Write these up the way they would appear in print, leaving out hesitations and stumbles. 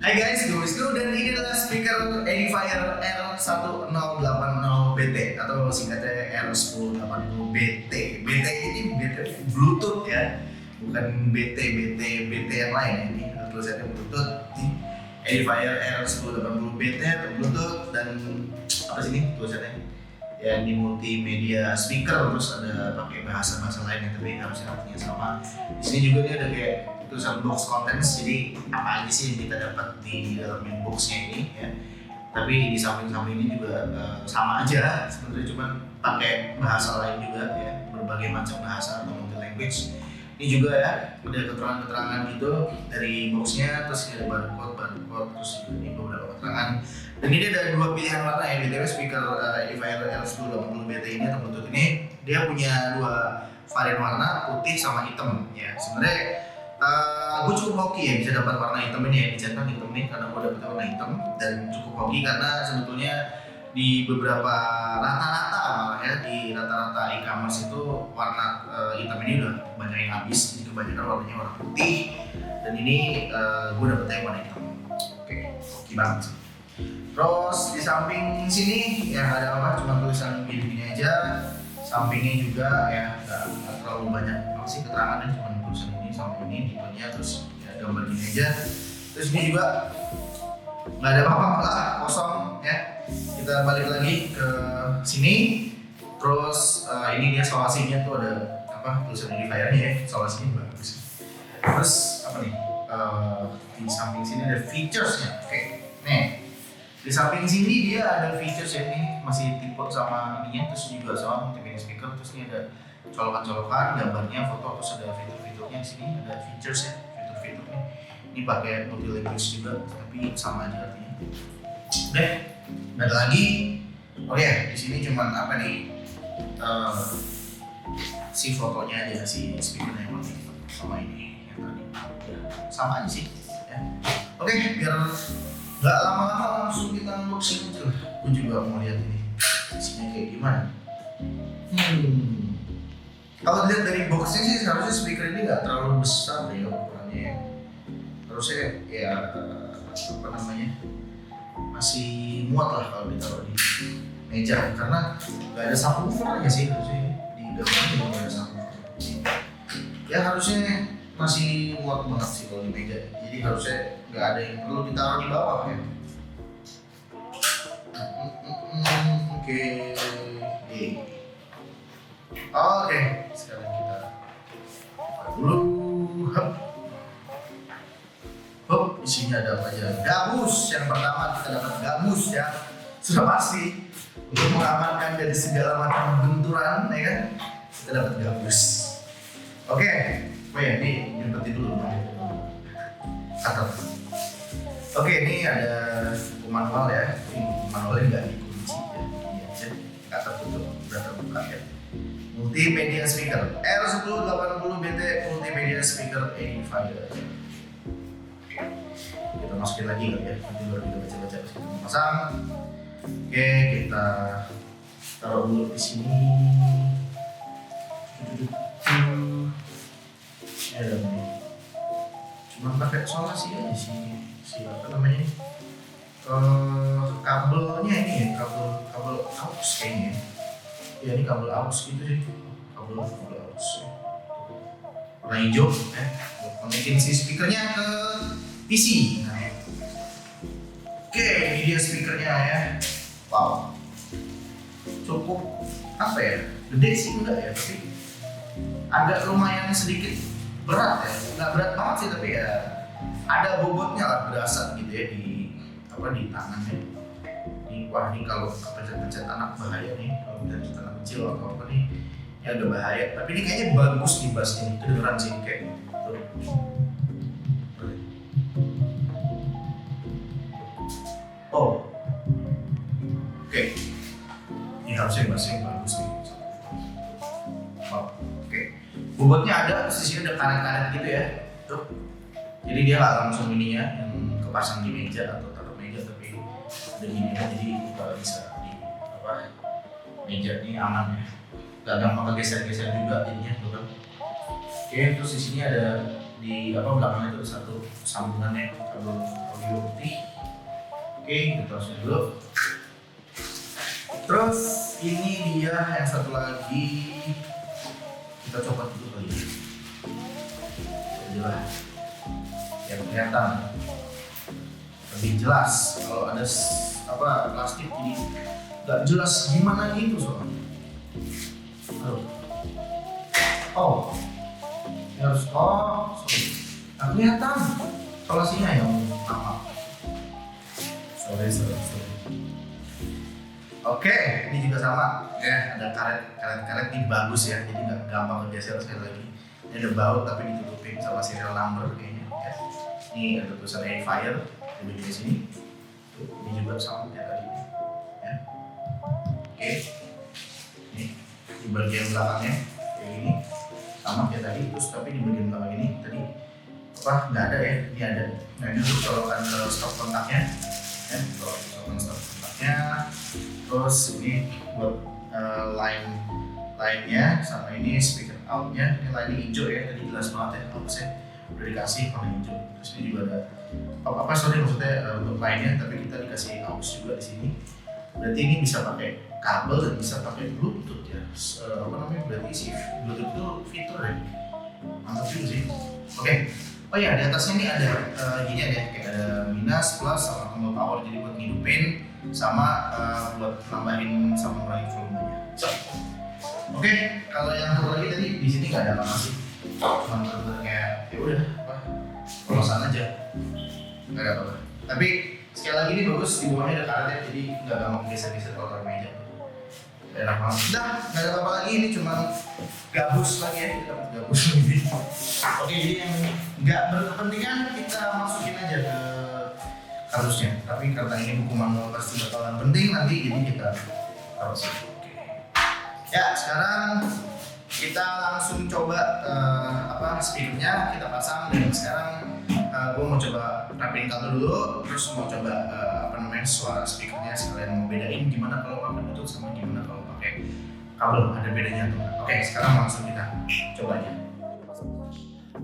Hai guys, gue Wisnu dan ini adalah speaker Edifier R1080BT atau singkatnya R1080BT. BT ini BT Bluetooth ya, bukan BT yang lain. Ini tulisannya Bluetooth. Edifier R1080BT atau Bluetooth dan apa sih ini tulisannya? Ya di multimedia speaker, terus ada pakai bahasa lain yang tapi harusnya artinya sama. Di sini juga dia ada kayak tulisan box contents, jadi apa aja sih yang kita dapat di dalam boxnya ini ya. Tapi di samping-samping ini juga sama aja sebenarnya, cuman pakai bahasa lain juga ya, berbagai macam bahasa atau multi language. Ini juga ya ada keterangan-keterangan gitu dari boxnya, terus ini ada barcode, terus ini beberapa keterangan. Dan ini ada dua pilihan warna ya, BTW speaker Edifier R1080BT ini atau Bluetooth ini dia punya dua varian warna, putih sama hitam ya. Sebenarnya gue cukup hoki ya bisa dapat warna hitam ini ya, dicetak hitam ini karena gue dapat warna hitam, dan cukup hoki karena sebetulnya di beberapa rata-rata malah ya, di rata-rata e-commerce itu warna hitam ini udah banyak yang habis, jadi kebanyakan warnanya warna putih, dan ini gue dapetnya yang warna hitam. Oke, hoki banget sih. Terus di samping sini ya ada apa, cuma tulisan gini-gini aja. Sampingnya juga ya nggak terlalu banyak sih keterangannya, cuma tulisan ini sama ini tipenya, terus ya gambar gini aja. Terus ini juga nggak ada apa-apa lah, kosong ya. Kita balik lagi ke sini. Terus ini dia solasinya tuh ada apa, tulisan Edifier-nya ya, solasinya bagus. Terus apa nih, di samping sini ada features-nya. Oke, nih di samping sini dia ada features ya, ini masih tipe sama ininya, terus juga sama multimedia speaker. Terus ini ada colokan-colokan gambarnya, foto, terus ada fitur-fiturnya. Di sini ada features ya, fitur-fiturnya. Ini pakai multi language juga, tapi sama aja artinya. Oke, ada lagi. Oh ya, di sini cuman apa nih, si fotonya aja, si speakernya yang sama ini yang tadi ya, sama aja sih ya. Oke, biar nggak lama-lama langsung kita unboxing aja lah. Gue juga mau lihat ini isinya kayak gimana. Kalau dilihat dari boxnya sih seharusnya speaker ini nggak terlalu besar ya ukurannya. Harusnya ya apa namanya, masih muat lah kalau ditaruh di meja, karena nggak ada subwoofer ya sih, harusnya di dalamnya juga nggak ada subwoofer. Ya harusnya masih muat banget sih kalau di meja, jadi harusnya nggak ada yang perlu ditaruh di bawah ya. Oke, sekarang kita buka dulu. Isinya ada apa aja? Gabus, yang pertama kita dapat gabus ya, sudah pasti untuk mengamankan dari segala macam benturan ya kan, kita dapat gabus. Oke, oh ya ini nyempetin dulu atau. Oke, ini ada manual ya. Ini manualnya nggak dikunci ya, ini aja nggak tertutup, udah terbuka ya. Multimedia speaker R1080BT multimedia speaker Edifier. Kita masukin lagi kali ya, nanti baru kita baca-baca terus kita pasang. Oke, kita taruh dulu di sini. Ya, cuma pakai solasi aja sih, apa namanya, kabelnya ini ya, kabel aux kayaknya ya, ini kabel aux gitu sih, kabel aux warna hijau ya, konekin si speakernya ke PC. Nah, oke, ini dia speakernya ya. Wow, cukup apa ya, gede sih enggak ya, tapi agak lumayan sedikit berat ya, nggak berat banget sih, tapi ya ada bobotnya lah, berasa gitu ya di apa, di tangannya. Wah, ini kalau kepencet-pencet anak bahaya nih, kalau pencet anak kecil atau apa nih, ya agak bahaya. Tapi ini kayaknya bagus nih bassnya, kedengeran sih kayak tuh. Oh, oke, ini harusnya bassnya bagus nih. Oke, bobotnya ada, terus di sini ada karet-karet gitu ya, tuh. Jadi dia nggak langsung ininya yang kepasang di meja atau taruh meja, tapi ada gini ya, jadi kalau bisa di apa, meja ini aman ya, nggak gampang geser-geser juga jadinya, betul. Oke, terus di sini ada di apa belakangnya itu satu sambungannya kabel audio putih. Oke, kita terusin dulu. Terus ini dia yang satu lagi, kita coba dulu kali ya. Jelas, yang kelihatan lebih jelas. Kalau ada plastik ini nggak jelas gimana gitu soalnya. Oh, ini harus sorry. Nggak kelihatan solasinya yang lama. Sorry. Oke, ini juga sama ya, ada karet ini bagus ya, jadi nggak gampang bergeser. Sekali lagi ini ada baut tapi ditutupin sama serial number kayaknya ya. Ini ada tulisan Edifier di bagian sini. Ini juga sama kayak tadi ya. Oke, ini di bagian belakangnya kayak gini sama kayak tadi, terus tapi di bagian belakang ini tadi nggak ada ya, ini ada. Nah ini untuk colokan stop kontaknya ya, colokan stop kontaknya. Terus ini buat line-nya sama ini speaker out-nya. Ini line hijau ya, tadi jelas banget ya, bagusnya udah dikasih warna hijau. Terus ini juga ada maksudnya untuk line-nya, tapi kita dikasih aux juga di sini. Berarti ini bisa pakai kabel dan bisa pakai Bluetooth ya. Berarti si Bluetooth itu fitur ya. Mantap juga sih. Oke. Oh ya, di atasnya ini ada gini ada kayak ada minus, plus sama tombol power, jadi buat ngidupin sama buat nambahin sama ngurangin volumenya. Oke, kalau yang satu lagi tadi di sini nggak ada apa-apa sih. Cuma bener-bener kayak ya udah polosan aja. Nggak ada apa-apa. Tapi sekali lagi ini bagus, di bawahnya ada karetnya, jadi nggak gampang geser-geser kalau taruh meja. Enak banget. Udah, nggak ada apa-apa lagi, ini cuma gabus lagi ya, kita gabus lagi. Oke, jadi yang nggak berkepentingan kita masukin aja ke kardusnya. Tapi karena ini buku manual pasti bakalan penting nanti, jadi kita taruh sini. Ya, sekarang kita langsung coba speakernya kita pasang, dan sekarang gue mau coba rapin kabel dulu, terus mau coba suara speakernya, sekalian mau bedain gimana kalau pakai Bluetooth sama gimana kalau pakai kabel, ada bedanya atau enggak. Oke, sekarang langsung kita coba aja.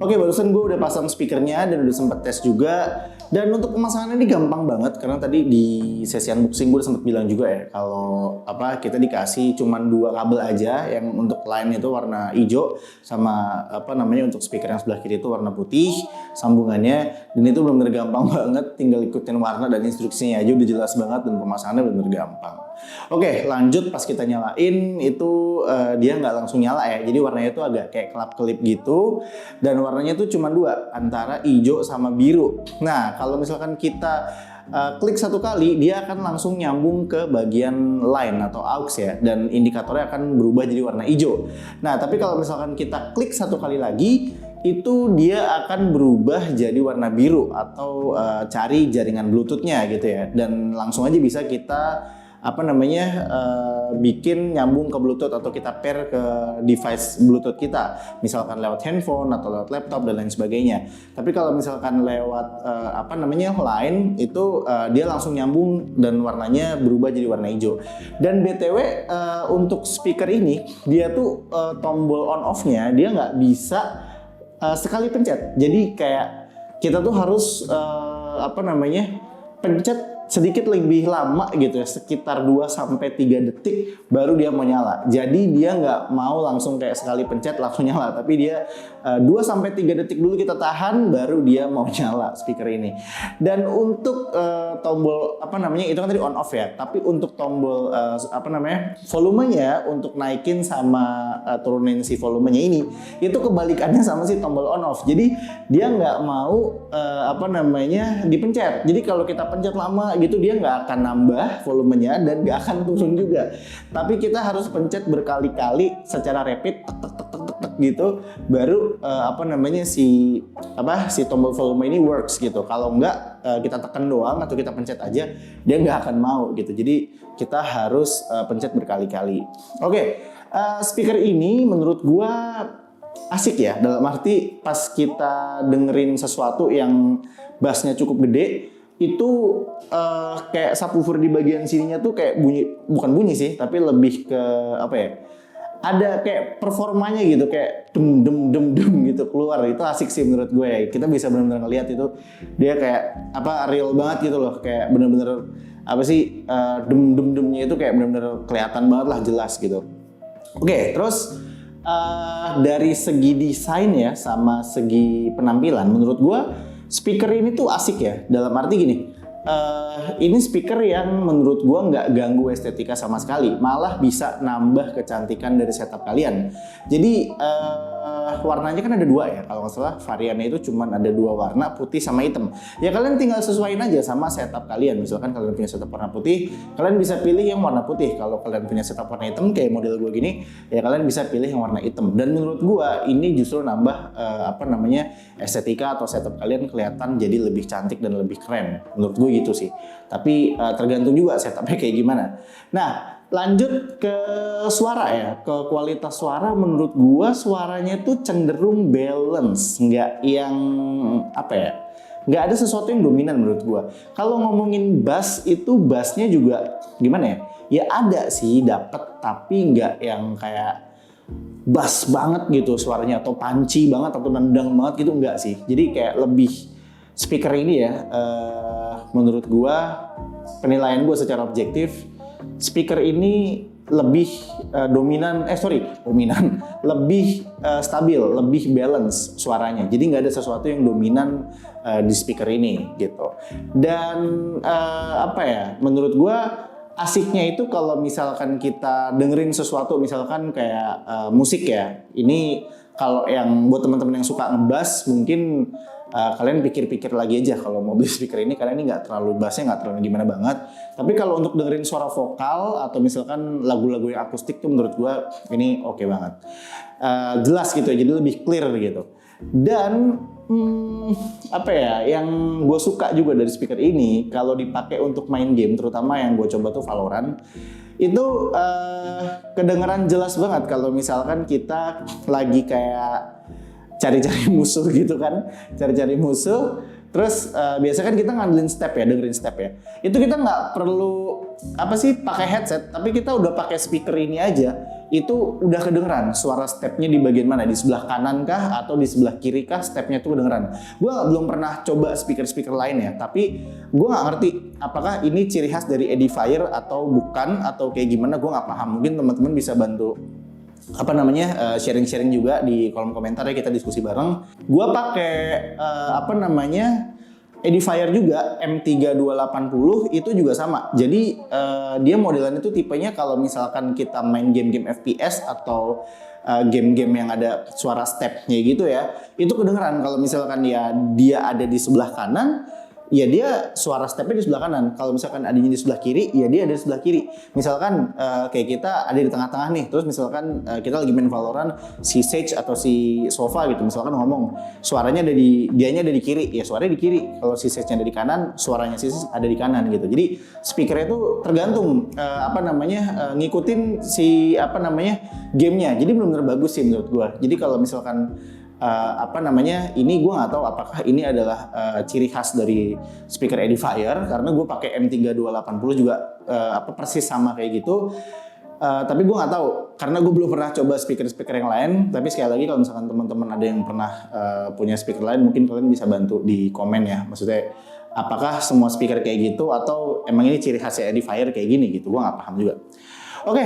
Oke, barusan gue udah pasang speakernya dan udah sempet tes juga. Dan untuk pemasangannya ini gampang banget, karena tadi di sesi unboxing gue udah sempet bilang juga ya kalau kita dikasih cuman 2 kabel aja, yang untuk line itu warna hijau sama untuk speaker yang sebelah kiri itu warna putih sambungannya, dan itu benar-benar gampang banget, tinggal ikutin warna dan instruksinya aja udah jelas banget, dan pemasangannya benar-benar gampang. Oke, lanjut pas kita nyalain itu dia nggak langsung nyala ya, jadi warnanya itu agak kayak kelap-kelip gitu, dan warnanya itu cuma 2, antara hijau sama biru. Nah, kalau misalkan kita klik 1 kali, dia akan langsung nyambung ke bagian line atau aux ya, dan indikatornya akan berubah jadi warna hijau. Nah, tapi kalau misalkan kita klik 1 kali lagi, itu dia akan berubah jadi warna biru atau cari jaringan Bluetooth-nya gitu ya, dan langsung aja bisa kita bikin nyambung ke Bluetooth atau kita pair ke device Bluetooth kita, misalkan lewat handphone atau lewat laptop dan lain sebagainya. Tapi kalau misalkan lewat line itu dia langsung nyambung dan warnanya berubah jadi warna hijau. Dan BTW untuk speaker ini dia tuh tombol on off-nya dia nggak bisa sekali pencet. Jadi kayak kita tuh harus pencet sedikit lebih lama gitu ya, sekitar 2-3 detik baru dia mau nyala. Jadi dia nggak mau langsung kayak sekali pencet langsung nyala, tapi dia 2-3 detik dulu kita tahan baru dia mau nyala speaker ini. Dan untuk tombol itu kan tadi on off ya, tapi untuk tombol volumenya, untuk naikin sama turunin si volumenya ini, itu kebalikannya sama si tombol on off. Jadi dia nggak mau dipencet. Jadi kalau kita pencet lama gitu dia nggak akan nambah volumenya dan nggak akan turun juga. Tapi kita harus pencet berkali-kali secara rapid tek gitu, baru si tombol volume ini works gitu. Kalau nggak kita tekan doang atau kita pencet aja, dia nggak akan mau gitu. Jadi kita harus pencet berkali-kali. Oke, speaker ini menurut gua asik ya, dalam arti pas kita dengerin sesuatu yang bassnya cukup gede, itu kayak subwoofer di bagian sininya tuh kayak bukan bunyi sih, tapi lebih ke ada kayak performanya gitu, kayak dem dem dem dem gitu keluar. Itu asik sih menurut gue. Kita bisa benar-benar ngelihat itu dia kayak apa, real banget gitu loh, kayak benar-benar apa sih, dem dem demnya itu kayak benar-benar kelihatan banget lah, jelas gitu. Oke, terus dari segi desain ya sama segi penampilan, menurut gue speaker ini tuh asik ya. Dalam arti gini, ini speaker yang menurut gua nggak ganggu estetika sama sekali, malah bisa nambah kecantikan dari setup kalian. Jadi warnanya kan ada 2 ya, kalau nggak salah variannya itu cuman ada 2 warna, putih sama hitam. Ya kalian tinggal sesuaiin aja sama setup kalian. Misalkan kalian punya setup warna putih, kalian bisa pilih yang warna putih. Kalau kalian punya setup warna hitam kayak model gua gini, ya kalian bisa pilih yang warna hitam. Dan menurut gua ini justru nambah estetika atau setup kalian kelihatan jadi lebih cantik dan lebih keren. Menurut gue gitu sih. Tapi tergantung juga setupnya kayak gimana. Nah, lanjut ke suara ya, ke kualitas suara. Menurut gua suaranya tuh cenderung balance, nggak yang apa ya, nggak ada sesuatu yang dominan menurut gua. Kalau ngomongin bass itu, bassnya juga gimana ya, ya ada sih dapet, tapi nggak yang kayak bass banget gitu suaranya, atau punchy banget atau nendang banget gitu, enggak sih. Jadi kayak lebih speaker ini ya, menurut gua, penilaian gua secara objektif, speaker ini lebih lebih stabil, lebih balance suaranya. Jadi nggak ada sesuatu yang dominan di speaker ini gitu. Dan menurut gua asiknya itu kalau misalkan kita dengerin sesuatu, misalkan kayak musik ya. Ini kalau yang buat teman-teman yang suka ngebass, mungkin kalian pikir-pikir lagi aja kalau mau beli speaker ini, karena ini nggak terlalu bassnya nggak terlalu gimana banget. Tapi kalau untuk dengerin suara vokal atau misalkan lagu-lagu yang akustik tuh menurut gua ini oke banget. Jelas gitu ya, jadi lebih clear gitu. Dan yang gue suka juga dari speaker ini, kalau dipakai untuk main game, terutama yang gue coba tuh Valorant, itu kedengeran jelas banget kalau misalkan kita lagi kayak cari-cari musuh gitu kan, cari-cari musuh. Terus biasanya kan kita ngandelin step ya, dengerin step ya. Itu kita nggak perlu pakai headset, tapi kita udah pakai speaker ini aja, itu udah kedengeran suara stepnya di bagian mana, di sebelah kanan kah atau di sebelah kiri kah stepnya tuh kedengeran. Gue belum pernah coba speaker-speaker lain ya, tapi gue nggak ngerti apakah ini ciri khas dari Edifier atau bukan, atau kayak gimana, gue nggak paham. Mungkin teman-teman bisa bantu sharing-sharing juga di kolom komentar ya, kita diskusi bareng. Gua pakai Edifier juga M3280, itu juga sama. Jadi dia modelannya itu tipenya kalau misalkan kita main game-game FPS atau game-game yang ada suara stepnya gitu ya, itu kedengeran. Kalau misalkan ya dia ada di sebelah kanan, ya dia suara stepnya di sebelah kanan. Kalau misalkan adanya di sebelah kiri, ya dia ada di sebelah kiri. Misalkan kayak kita ada di tengah-tengah nih, terus misalkan kita lagi main Valorant, si Sage atau si Sova gitu, misalkan ngomong, suaranya dianya ada di kiri, ya suaranya di kiri. Kalau si Sage ada di kanan, suaranya si Sage ada di kanan gitu. Jadi speakernya itu tergantung ngikutin si gamenya. Jadi benar-benar bagus sih menurut gua. Jadi kalau misalkan ini gue nggak tahu apakah ini adalah ciri khas dari speaker Edifier, karena gue pakai M3280 juga persis sama kayak gitu. Tapi gue nggak tahu karena gue belum pernah coba speaker yang lain. Tapi sekali lagi kalau misalkan teman-teman ada yang pernah punya speaker lain, mungkin kalian bisa bantu di komen ya. Maksudnya apakah semua speaker kayak gitu atau emang ini ciri khasnya Edifier kayak gini gitu? Gue nggak paham juga. Oke,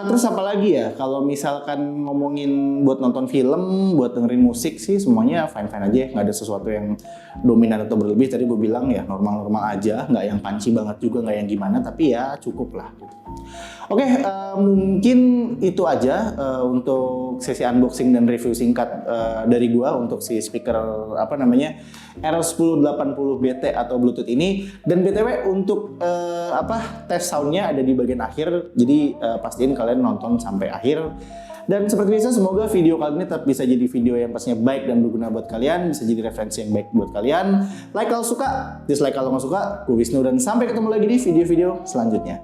terus apa lagi ya? Kalau misalkan ngomongin buat nonton film, buat dengerin musik sih semuanya fine-fine aja. Nggak ada sesuatu yang dominan atau berlebih. Tadi gue bilang ya normal-normal aja, nggak yang punchy banget juga, nggak yang gimana. Tapi ya cukup lah gitu. Oke, mungkin itu aja untuk sesi unboxing dan review singkat dari gua untuk si speaker R1080BT atau Bluetooth ini. Dan BTW untuk tes soundnya ada di bagian akhir, jadi pastiin kalian nonton sampai akhir. Dan seperti biasa, semoga video kali ini tetap bisa jadi video yang pastinya baik dan berguna buat kalian, bisa jadi referensi yang baik buat kalian. Like kalau suka, dislike kalau nggak suka. Gue Wisnu dan sampai ketemu lagi di video-video selanjutnya.